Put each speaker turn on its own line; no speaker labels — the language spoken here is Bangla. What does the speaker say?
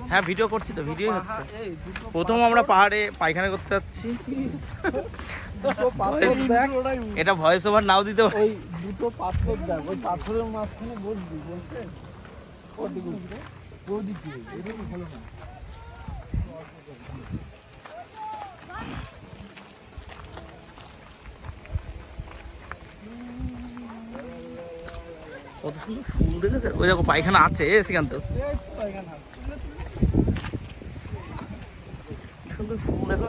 হ্যাঁ ভিডিও করছি তো, ভিডিও হচ্ছে। প্রথম আমরা পাহাড়ে পায়খানা করতে যাচ্ছি। এটা ভয়েস ওভার নাও দিতে পারি।
ওই দুটো পাথর দেখ, ওই পাথরের মাঝখানে বসবি, বলতে ওদিকে এটা ভালো না।
কত সুন্দর ফুল দেখেছে। ওই দেখো পায়খানা আছে শ্রীকান্ত, সুন্দর ফুল দেখো।